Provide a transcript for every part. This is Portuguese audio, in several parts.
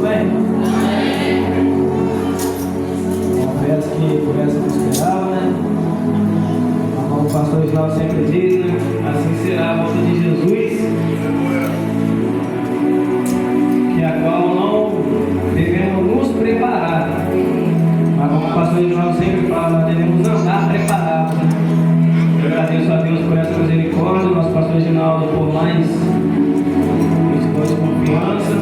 bem? Confesso que por essa não esperava, né? Como o pastor Islau sempre diz, né? Assim será a volta de Jesus, que a qual não devemos nos preparar. Mas como o pastor Islau sempre fala, nós devemos andar preparados. Eu agradeço a Deus por essa misericórdia, nosso pastor Reginaldo por mais esforço e confiança.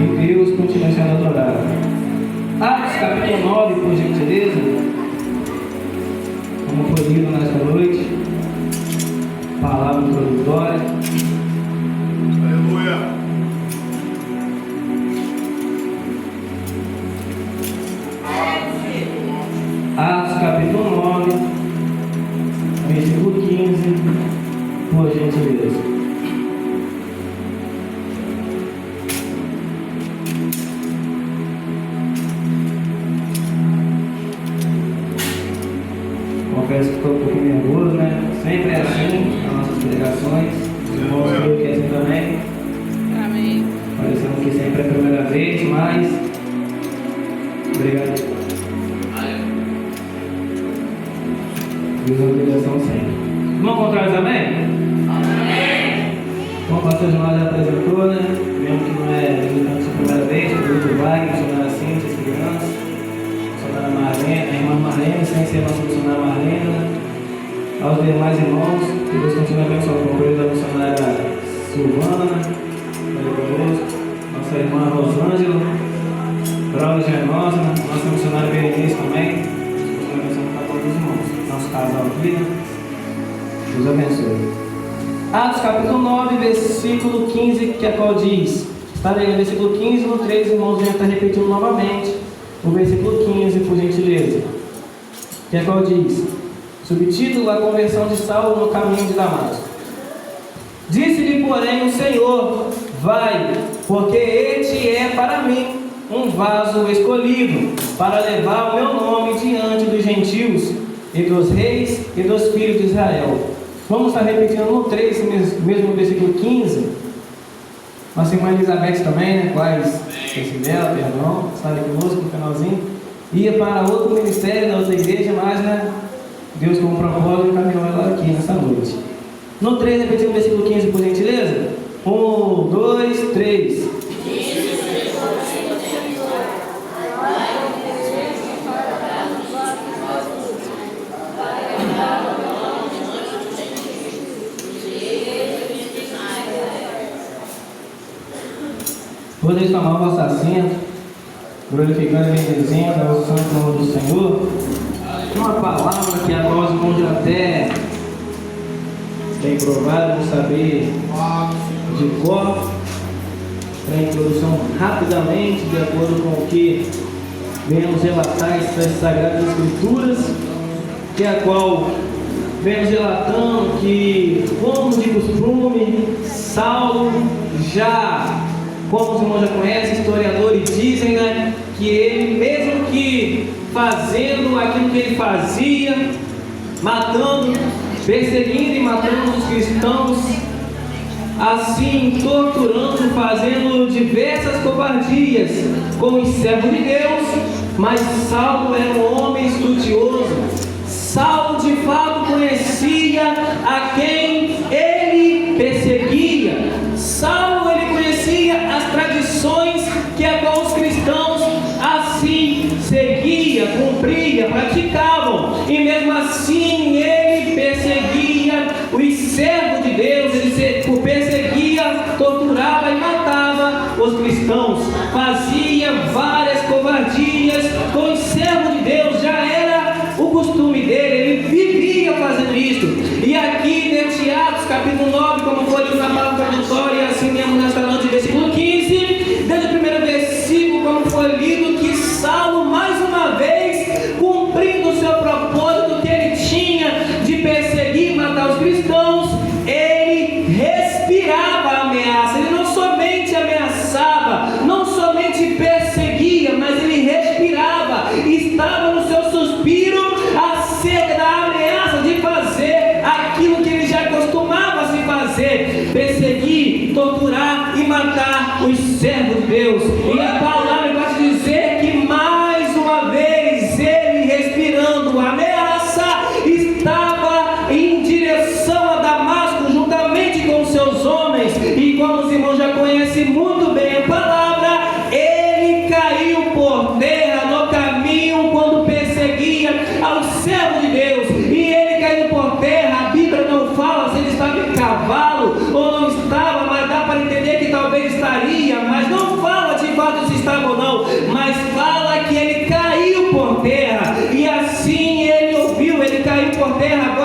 E Deus continue sendo adorado. Atos capítulo 9, por gentileza. Como foi lido nesta noite. Palavra introdutória. Aleluia. Atos capítulo 9, versículo 15, por gentileza. Confesso que estou um pouquinho nervoso, né? Sempre é assim nas nossas pregações. Os irmãos creio que é assim também. Amém. Parecendo que sempre é a primeira vez, mas obrigado. Deus a direção sempre. Irmão contrário também? Amém. Como o pastor João já apresentou, né? Mesmo que não é visitante de primeira vez, o grupo vai, missionária Cíntia, as crianças, missionária Marlene, a irmã Marlene, sem ser nossa missionária Marlene, né? Aos demais irmãos, que Deus continue abençoando o apoio da missionária Silvana, nossa irmã Rosângela, Braulio já é nossa, né? Nossa missionária Berenice também. Dos irmãos, nosso casal aqui, né? Deus abençoe. Atos capítulo 9, versículo 15, que é qual diz: está aí, versículo 15, no 3, irmãos, já está repetindo novamente o versículo 15, por gentileza, que é qual diz: subtítulo: a conversão de Saulo no caminho de Damasco. Disse-lhe, porém, o Senhor: vai, porque este é para mim um vaso escolhido, para levar o meu nome diante dos gentios e dos reis e dos filhos de Israel. Vamos estar repetindo no 3, mesmo versículo 15. Nossa irmã Elizabeth também, né? Quais? Dela, perdão, está ali conosco no finalzinho. Ia para outro ministério da outra igreja, mas, né? Deus, com um propósito, encaminhou ela aqui nessa noite. No 3, repetindo o versículo 15, por gentileza. 1, 2, 3. Podeis tomar o vosso assento, glorificando e bendizendo ao santo nome do Senhor. Uma palavra que a nós, irmãos, já até tem provado de saber de cor, para introdução rapidamente, de acordo com o que vemos relatar estas Sagradas Escrituras, que é a qual vemos relatando que, como de costume, Saulo já, como os irmãos já conhecem, historiadores dizem, né, que ele, mesmo que fazendo aquilo que ele fazia, matando, perseguindo e matando os cristãos, assim, torturando, fazendo diversas covardias com os servos de Deus, mas Saulo era um homem estudioso. Saulo de fato conhecia a quem ele perseguia. Saulo, ele conhecia as tradições que a qual os cristãos assim seguia, cumpria, praticavam, e mesmo assim ele perseguia os servos de Deus, ele perseguia, torturava e matava os cristãos, fazia várias covardias com os servos de Deus, já era o costume dele, ele vivia fazendo isso. E aqui neste Atos capítulo 9, como foi lido na palavra introdutória, assim mesmo nesta noite, versículo 15, desde o primeiro versículo, como foi lido, que Saulo, mais uma vez, cumprindo o seu propósito que ele tinha de perseguir e matar os cristãos, ele respirava a ameaça. Ele não somente ameaçava, servo de Deus. E a palavra vai te dizer que mais uma vez ele, respirando ameaça, estava em direção a Damasco juntamente com seus homens. E como os irmãos já conhecem muito bem a palavra, ele caiu por terra no caminho quando perseguia ao servo de Deus. E ele caiu por terra. A Bíblia não fala se ele estava em cavalo ou não estava, mas dá para entender que talvez estaria, mas não fala de fato se estava ou não, mas fala que ele caiu por terra. E assim ele ouviu, ele caiu por terra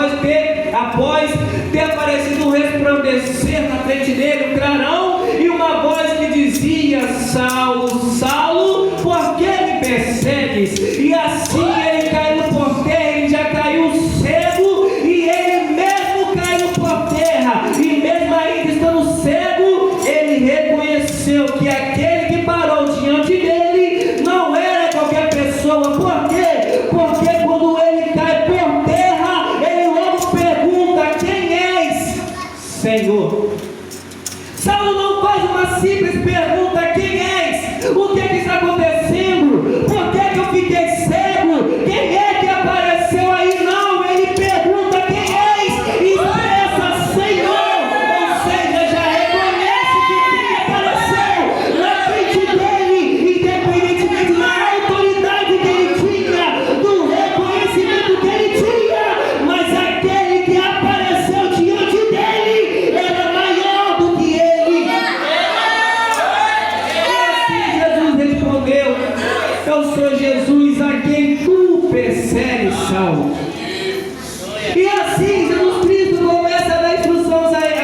após ter aparecido um resplandecer na frente dele, um clarão, e uma voz que dizia: Saulo, Saulo, por que me persegues? E assim ele caiu por terra. Ele já caiu cego, e ele mesmo caiu por terra, e mesmo ainda estando cego, ele reconheceu que aquele que parou diante dele não era qualquer pessoa. Por quê? Porque quando ele cai por terra, ele logo pergunta: quem és, Senhor? Saulo não faz uma simples pergunta: quem és? O que está acontecendo? Por que eu fiquei cego? Quem é que apareceu aí? Não, ele pergunta: quem és? E expressa: Senhor. Ou seja, já reconhece que quem apareceu na frente dele, independentemente da autoridade que ele tinha, do reconhecimento que ele tinha, mas aquele que apareceu diante dele era maior do que ele. E assim Jesus respondeu: eu sou Jesus a quem tu persegues, Saulo. E assim Jesus Cristo começa a dar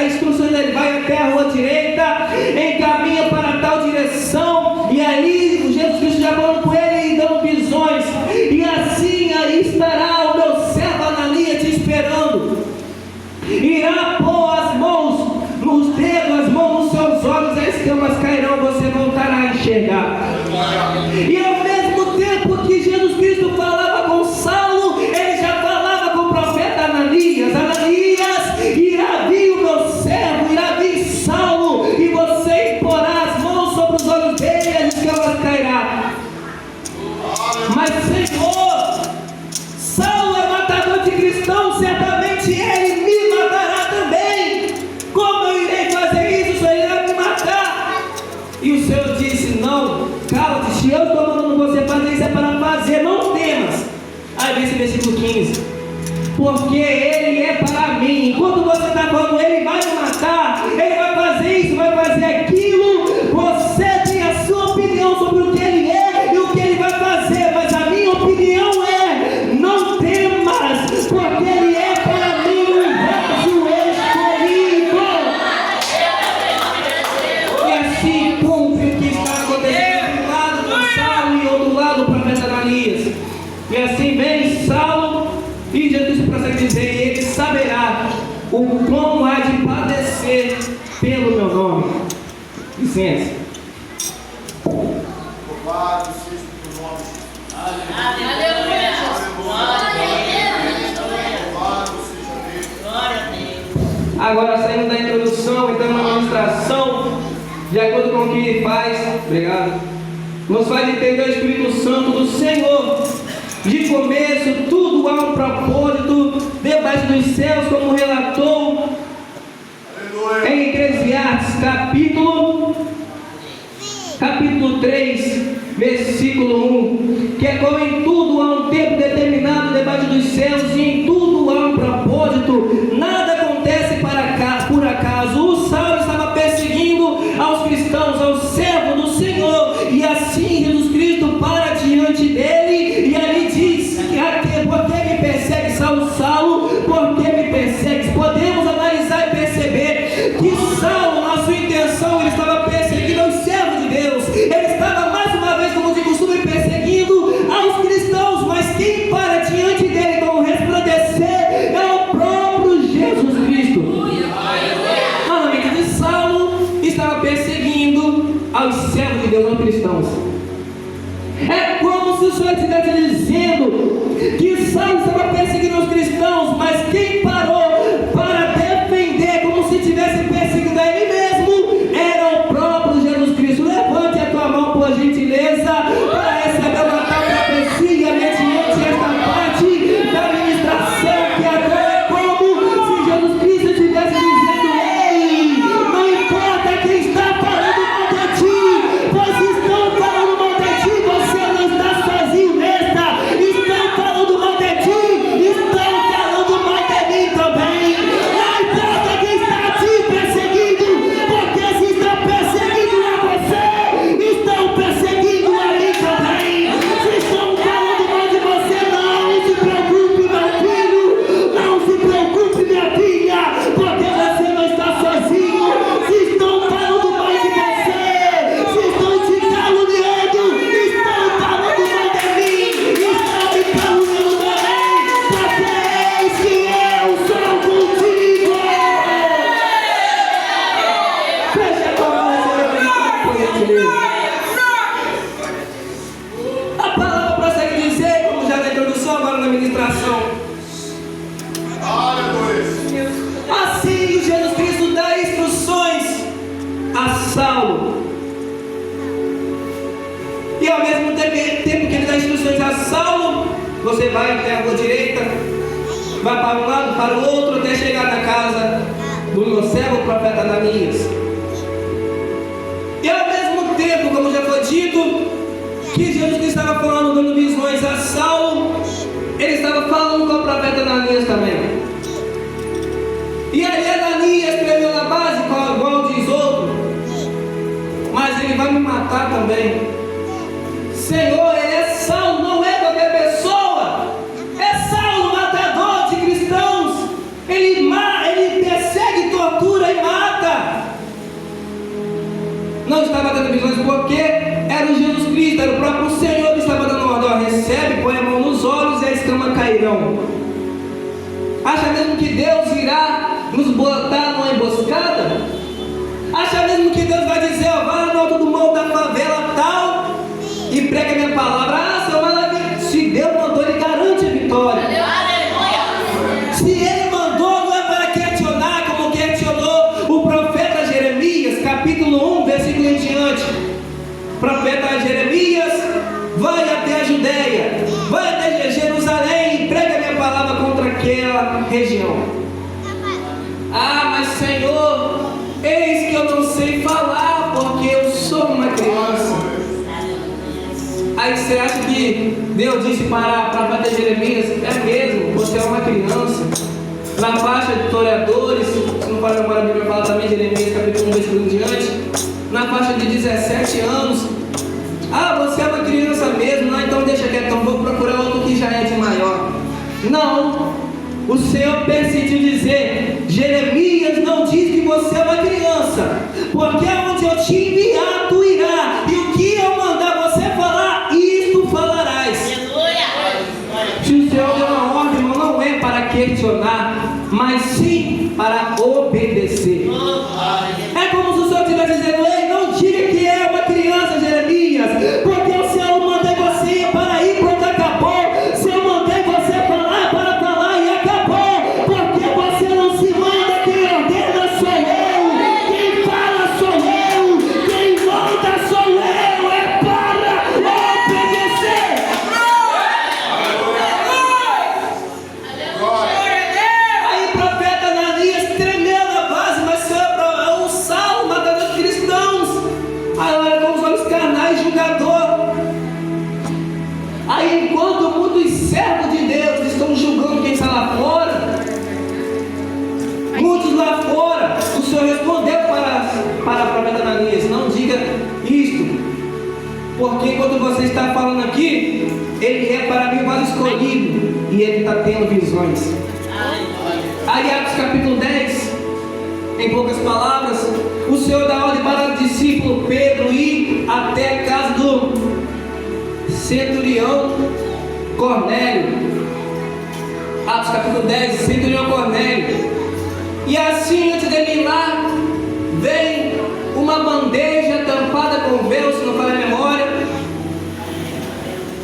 instruções, ele vai até a rua direita, encaminha para tal direção, e ali Jesus Cristo já falando com ele e dando visões. E assim aí estará o meu servo Ananias te esperando. Irá pôr as mãos nos dedos, as mãos nos seus olhos, as escamas cairão, você voltará a enxergar. E ao mesmo tempo que Jesus Cristo falava com Saulo, ele já falava com o profeta Ananias: Ananias, irá vir o meu servo, irá vir Saulo, e você imporá as mãos sobre os olhos dele e as escamas cairá. Mas Senhor, Saulo é matador de cristãos, certamente ele me matará também. Como eu irei fazer isso? O Senhor irá me matar. E o Senhor disse: não, cala-te, se eu estou mandando você fazer isso é para fazer, não temas. Aí vem esse versículo 15: porque ele é para mim. Enquanto você está falando ele vai me matar, ele vai fazer isso, vai fazer aquilo, você tem a sua opinião sobre o que ele é e o que ele vai fazer, mas a minha opinião é: não temas, porque ele é para mim um vaso escolhido. E assim cumpre o que está acontecendo de um lado com Saulo e outro lado o profeta Ananias. E assim vem Saulo, e Jesus prossegue dizer: ele saberá o como há de padecer pelo meu nome. Licença. Louvado seja o nome de Jesus. Aleluia. Louvado seja Deus. Agora, saindo da introdução, entrando na ministração, de acordo com o que ele faz, obrigado, nos faz entender o Espírito Santo do Senhor. De começo, tudo há um propósito debaixo dos céus, como relatou em Eclesiastes, capítulo 3, versículo 1, que é como em tudo há um tempo determinado debaixo dos céus, e em tudo há um propósito, nada acontece por acaso. O Saulo estava perseguindo aos cristãos, aos servos do Senhor, e assim Jesus Cristo para diante dele, e ali diz: por que me persegue, Saulo, Saulo, por que me persegues? Podemos analisar e perceber que Saulo, na sua intenção, ele estava perseguindo aos servos de Deus, ele estava mais uma vez, como de costume, perseguindo aos cristãos, mas quem para diante dele como resplandecer é o próprio Jesus Cristo. Na mente de Saulo, estava perseguindo aos servos de Deus, aos cristãos. É como se o Senhor estivesse dizendo que Saulo estava perseguindo os cristãos, mas quem parou para defender, como se estivesse perseguindo a ele mesmo, era o próprio Jesus Cristo. ao mesmo tempo que ele dá instruções a Saulo, você vai até a rua direita, vai para um lado, para o outro, até chegar na casa do meu servo, o profeta Ananias. E ao mesmo tempo, como já foi dito, que Jesus Cristo estava falando, dando visões a Saulo, ele estava falando com o profeta Ananias também. E aí Ananias tremeu na base, igual diz outro, mas ele vai me matar também. Senhor, ele é Saulo, não é qualquer pessoa. É Saulo, matador de cristãos. Ele persegue, tortura e mata. Não estava dando visões porque era o Jesus Cristo, era o próprio Senhor que estava dando ordem. Recebe, põe a mão nos olhos e a escama cairão. Acha mesmo que Deus irá nos botar numa emboscada? Acha mesmo que Deus vai dizer, ó, vai lá no alto do morro da favela tal e prega minha palavra? Ah, Senhor, maravilha. Se Deus mandou, ele garante a vitória. Aleluia. Se ele mandou, não é para questionar como questionou o profeta Jeremias, capítulo 1, versículo em diante. Profeta Jeremias, vai até a Judéia, vai até Jerusalém e prega minha palavra contra aquela região. Ah, mas Senhor, eis que eu não sei falar porque eu sou uma criança. Aí você acha que Deus disse para profeta Jeremias, é mesmo, você é uma criança. Na faixa de toreadores, se não for agora a Bíblia fala também, Jeremias capítulo 1, versículo em diante, na faixa de 17 anos. Ah, você é uma criança mesmo, não, então deixa quieto, então vou procurar outro que já é de maior. Não, o Senhor persistiu dizer, Jeremias, não diz que você é uma criança, porque aonde eu te enviar, tu irá, e o que eu mandar você falar, isto falarás. Se o Senhor deu uma ordem, irmão, não é para questionar, mas sim para obedecer. É como se o Senhor estivesse dizendo, ei, não diga que é uma criança, Jeremias, porque o Senhor mandei você para ir, pronto, acabou. Se eu mandei você para falar e acabou, porque você não se manda, quem ordena sou eu, quem fala sou eu, quem manda sou eu, é para obedecer. Aí o profeta Ananias tremeu na base, mas Senhor, é um Saulo, matador de cristãos. Aí olha com os olhos carnais, julgador. Aí enquanto muitos servos de Deus estão julgando quem está lá fora, muitos lá fora, o Senhor respondeu para o profeta Ananias, não diga isto, porque enquanto você está falando aqui, ele é para mim o vaso escolhido, e ele está tendo visões. Aí Atos capítulo 10, em poucas palavras, o Senhor dá ordem para o discípulo Pedro ir até a casa do centurião Cornélio. Atos capítulo 10, centurião Cornélio. E assim, antes dele ir lá, vem uma bandeja tampada com véu, se não falha a memória,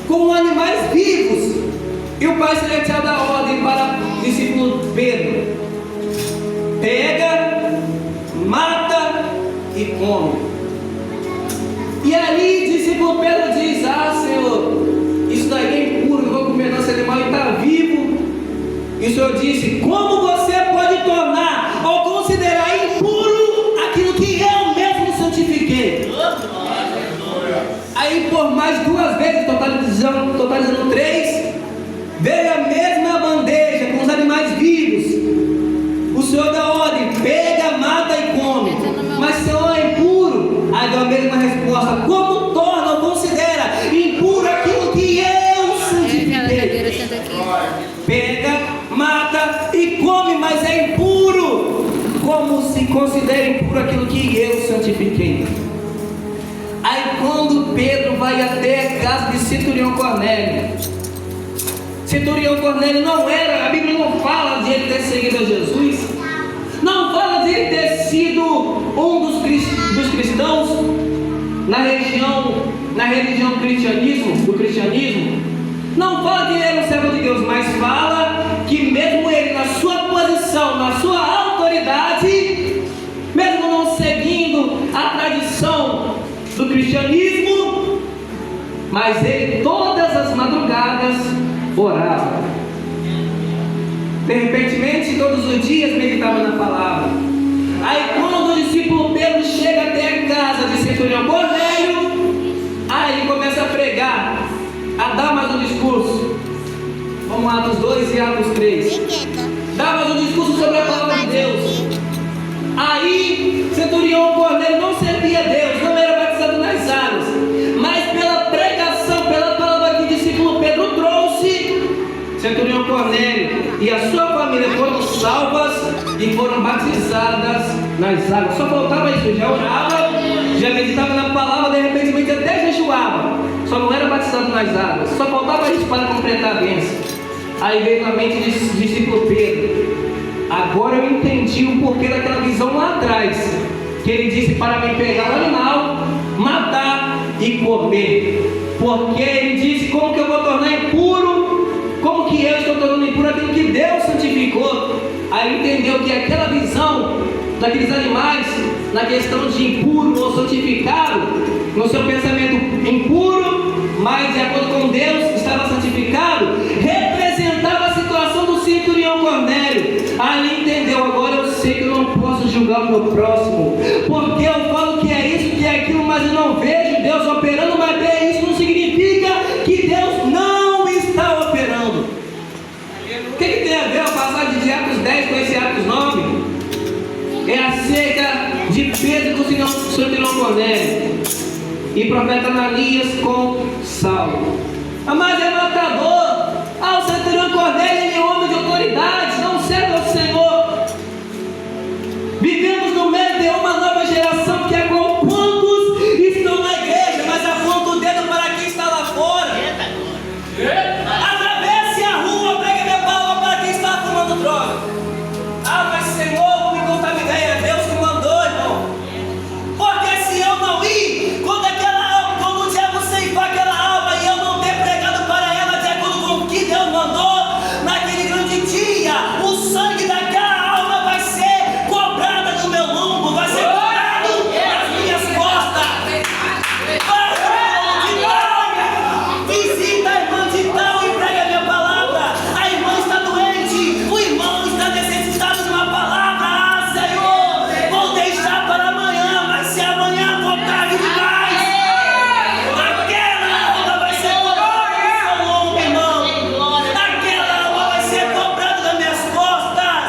com animais vivos. E o Pai Celestial dá ordem para o discípulo Pedro: pega, mata e come. E ali o discípulo Pedro diz, ah, Senhor, isso daí é impuro, não vou comer não, esse animal está vivo. E o Senhor disse, como você pode tornar ou considerar impuro aquilo que eu mesmo santifiquei? Aí por mais duas vezes, totalizando 3, veio a mesma bandeja com os animais vivos. O Senhor dá ordem, pega, mata e come. Mas Senhor, é impuro. Aí deu a mesma resposta, como torna ou considera impuro aquilo que eu santifiquei? Pega, mata e come, mas é impuro. Como se considera impuro aquilo que eu santifiquei? Aí quando Pedro vai até a casa de centurião Cornélio, centurião Cornélio não era, a Bíblia não fala de ele ter seguido a Jesus, não fala de ele ter sido um dos cristãos na religião do cristianismo, não fala que ele era um servo de Deus, mas fala que mesmo ele, na sua posição, na sua autoridade, mesmo não seguindo a tradição do cristianismo, mas ele todas as madrugadas orava. De repente, todos os dias meditava na palavra. Aí quando o discípulo Pedro chega até a casa de centurião Cornélio, aí ele começa a pregar, a dar mais um discurso. Vamos lá, Atos 2 e Atos 3. Dá mais um discurso sobre a palavra de Deus. Aí, centurião Cornélio não servia a Deus, não era batizado nas águas, mas pela pregação, pela palavra que o discípulo Pedro trouxe, centurião Cornélio e a sua família foram salvas e foram batizadas nas águas. Só faltava isso, já orava, já meditava na palavra, de repente até jejuava, só não era batizado nas águas. Só faltava isso para completar a bênção. Aí veio na mente do discípulo Pedro. Agora eu entendi o porquê daquela visão lá atrás, que ele disse para mim pegar o animal, matar e comer. Porque ele disse: como que eu vou tornar impuro? Como que eu estou tornando impuro aquilo que Deus santificou? Aí entendeu que aquela visão daqueles animais, na questão de impuro ou santificado, no seu pensamento impuro, mas de acordo com Deus estava santificado, representava a situação do centurião Cornélio. Aí ele entendeu: agora eu sei que eu não posso julgar o meu próximo, porque eu falo que é isso, que é aquilo, mas eu não vejo Deus operando. Mas é isso, não significa que Deus não está operando. O que tem a ver a passagem de Atos 10 com esse Atos 9? É acerca de Pedro com o centurião Cornélio e profeta Ananias com Saulo. Mas é matador. O centurião Cornélio, ele é homem de autoridade, não serve ao Senhor. Vivemos no meio de uma nova geração que é com quantos estão na igreja, mas aponta o dedo para quem está lá fora. Atravesse a rua, prega minha palavra para quem está fumando droga. Mas Senhor, vou me contaminar, é Deus que mandou, irmão. Porque se eu não ir, quando o diabo ceifar aquela alma e eu não ter pregado para ela de acordo com o que Deus mandou, naquele grande dia, o sangue daquela alma vai ser cobrado do meu lombo, vai ser cobrado nas minhas costas. Visita a irmã de tal e prega minha palavra. A irmã está doente, o irmão está necessitado de uma palavra. Senhor, vou deixar para amanhã, mas se amanhã for tarde demais, aquela alma vai ser cobrada no seu lombo, irmão. Aquela alma vai ser cobrada nas minhas costas.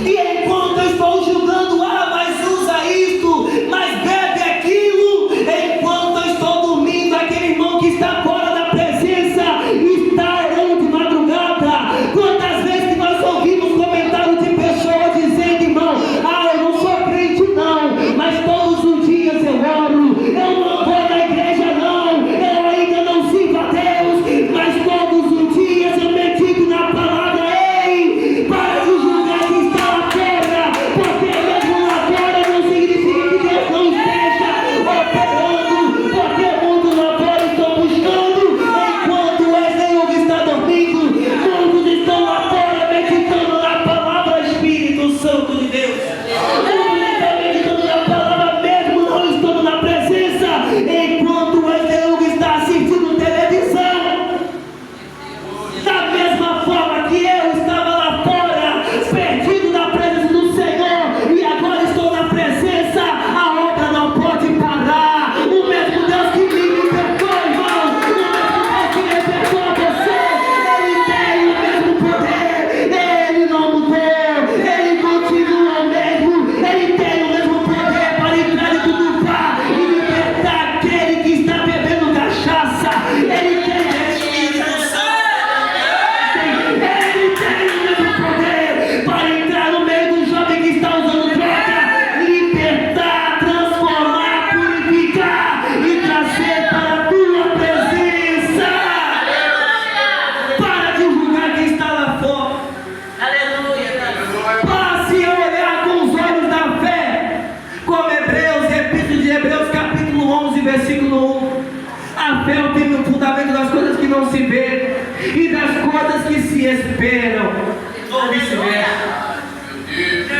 E enquanto eu estou julgando, mas usa isto, mas bebe aquilo, enquanto eu estou dormindo, aquele irmão que está fora da presença está orando de madrugada. Quantas vezes que nós ouvimos comentários de pessoas dizendo: irmão, eu não sou crente não, mas todos os dias eu oro, eu não vou na igreja não, eu ainda não sirvo a Deus, mas todos os dias eu medito na palavra. Ei, para de julgar quem está lá fora, porque mesmo lá fora não significa que Deus não esteja operando, porque o mundo lá fora está buscando, enquanto o Senhor está dormindo, muitos estão lá fora meditando na palavra. Espírito Santo de Deus, muitos estão meditando na palavra mesmo não estando na presença, enquanto o Senhor está assistindo televisão. Da mesma forma que eu estava lá fora, perdido da presença do Senhor, e agora estou na presença, a obra não pode parar. O mesmo Deus que me libertou, irmão, o mesmo Deus que libertou você, Ele tem o mesmo poder, Ele não mudou, Ele continua o mesmo, Ele tem o mesmo poder para entrar e tudo e libertar aquele que está bebendo cachaça. Ele tem Ele tem o mesmo poder para entrar no meio do jovem que está usando droga, libertar, transformar, purificar e trazer para a tua presença. Para de julgar quem está lá fora. Passe a olhar com os olhos da fé, como Hebreus, Epístola de Hebreus, capítulo 11, versículo 1. A fé é o primeiro fundamento das coisas que não se vê e das coisas que se esperam. Ou vice-versa.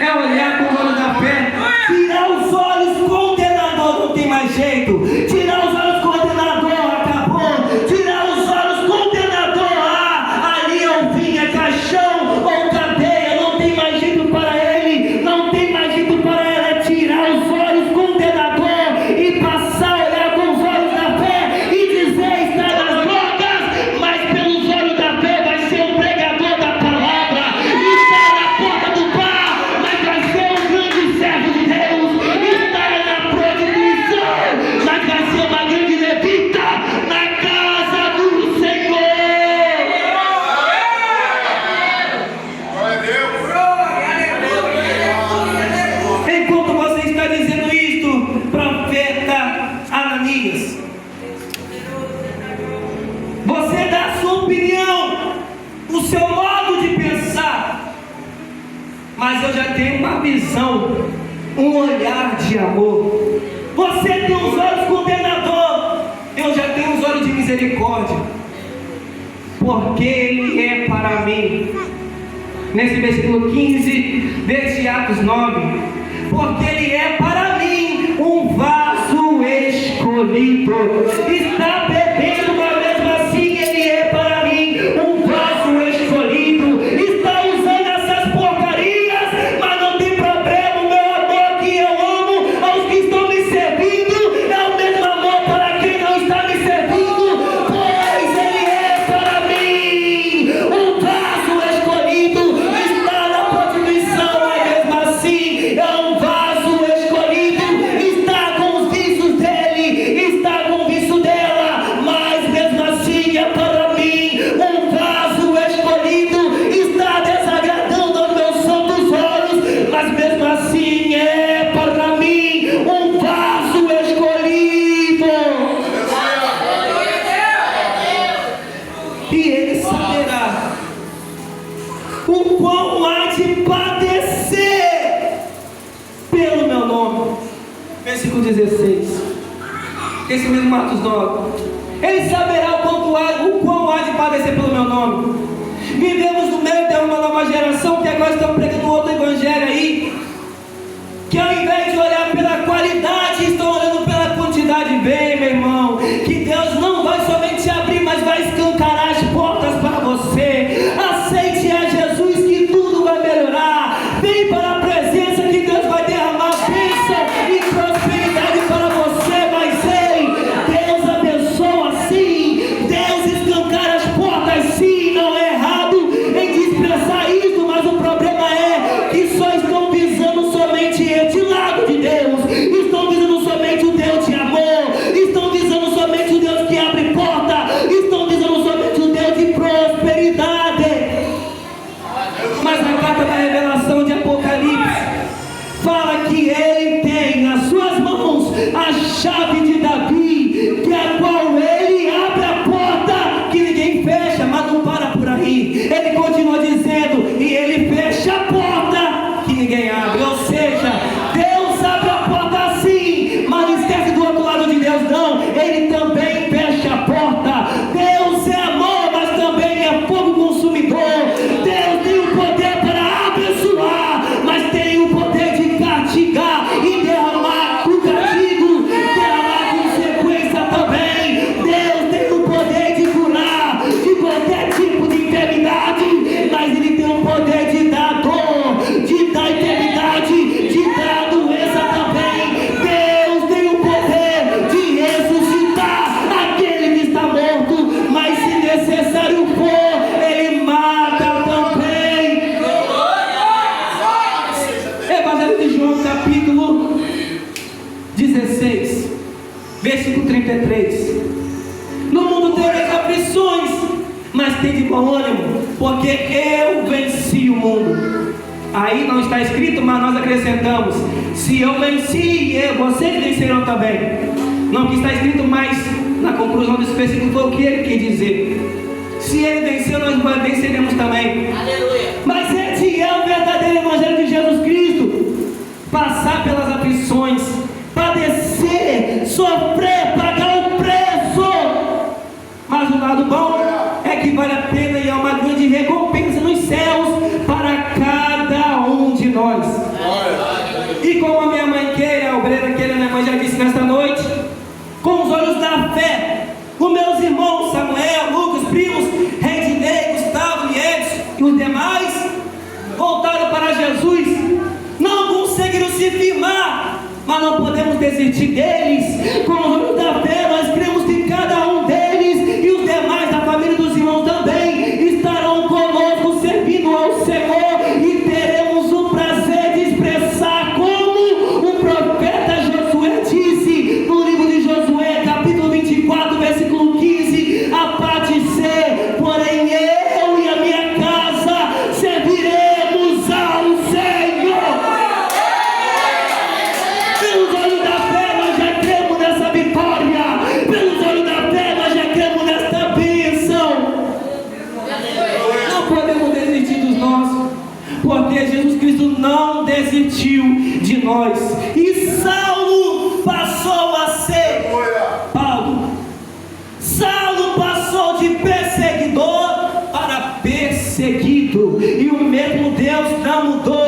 É olhar com os olhos da fé, tirar os olhos condenador, não tem mais jeito. Tirar os olhos condenador eu já tenho uma visão, um olhar de amor. Você tem os olhos condenador, eu já tenho os olhos de misericórdia, porque Ele é para mim. Nesse versículo 15 deste Atos 9, porque Ele é para mim um vaso escolhido. Está bebendo, mas mesmo assim Ele é para mim um vaso escolhido. Está usando essas porcarias, mas não tem problema. O meu amor que eu amo aos que estão me servindo é o mesmo amor para quem não está me servindo, pois Ele é para mim um vaso escolhido. Está na prostituição, mas mesmo assim é um vaso escolhido. Está com os vícios dele, está com o vício dela, mas mesmo assim é para mim um vaso escolhido. Está desagradando aos meus santos olhos, mas mesmo assim é para mim um vaso escolhido. E Ele saberá o quão há de padecer pelo meu nome. Versículo 16, esse mesmo Atos 9. Ele saberá o quão há de padecer pelo meu nome. Vivemos no meio de uma nova geração que agora estão pregando outro evangelho aí, que ao invés de olhar pela qualidade, estão olhando pela quantidade. Bem, meu irmão, que Deus não vai somente abrir, mas vai escancarar as portas para você. Aceite a Jesus que tudo vai melhorar. Vem para a presença que Deus vai derramar bênção e prosperidade para você. Mas ei, Deus abençoa sim, Deus escancara as portas sim. Não é errado em desprezar isso, mas o problema é que só estão visando somente este lado de Deus. Estão visando somente o Deus de amor, estão visando somente o Deus que abre porta, estão visando somente o Deus de prosperidade. Mas na carta da revelação de Apocalipse fala que Ele tem nas suas mãos a chave de Davi, que a qual Ele abre a porta que ninguém fecha. Mas não para por aí, Ele continua dizendo, e Ele fecha a porta que ninguém abre. Ou seja, Deus abre a porta sim, mas não esquece do outro lado de Deus não, Ele também fecha a porta. Deus é amor, mas também é fogo consumidor. Deus tem o poder para abençoar, mas tem o poder de castigar e derramar o castigo, derramar consequência também. Deus tem o poder de curar de qualquer tipo de enfermidade, mas Ele tem o poder de dar dor, de dar enfermidade, de dar doença também. Deus tem o poder de ressuscitar aquele que está morto, mas se necessário for, Ele mata também. Evangelho de João, capítulo 16, versículo 33. No mundo tereis aflições, mas tem de bom ânimo, porque eu venci o mundo. Aí não está escrito, mas nós acrescentamos: se eu venci, vocês vencerão também. Não que está escrito, mas na conclusão desse versículo foi o que ele quis dizer. Se ele venceu, nós venceremos também. Aleluia. Mas esse é o verdadeiro evangelho de Jesus Cristo: passar pelas aflições, padecer, sofrer, pagar o preço. Mas o lado bom é que vale a pena e é uma grande recompensa nos céus para cada um de nós. E como a minha mãe queira, a obreira queira, minha mãe já disse nesta noite, com os olhos da fé, os meus irmãos Samuel, Lucas, primos, Reidinei, Gustavo e Edson e os demais voltaram para Jesus. Não conseguiram se firmar, mas não podemos desistir deles. Com os olhos da fé, nós cremos que cada um deles e os demais da família dos irmãos também estarão conosco servindo ao Senhor, e teremos o prazer de expressar como o profeta Josué disse no livro de Josué, capítulo 24, versículo 15, a parte C: porém eu e a minha casa serviremos ao Senhor. Pelos olhos da fé nós já cremos em nós. E Saulo passou a ser Paulo. Saulo passou de perseguidor para perseguido. E o mesmo Deus não mudou.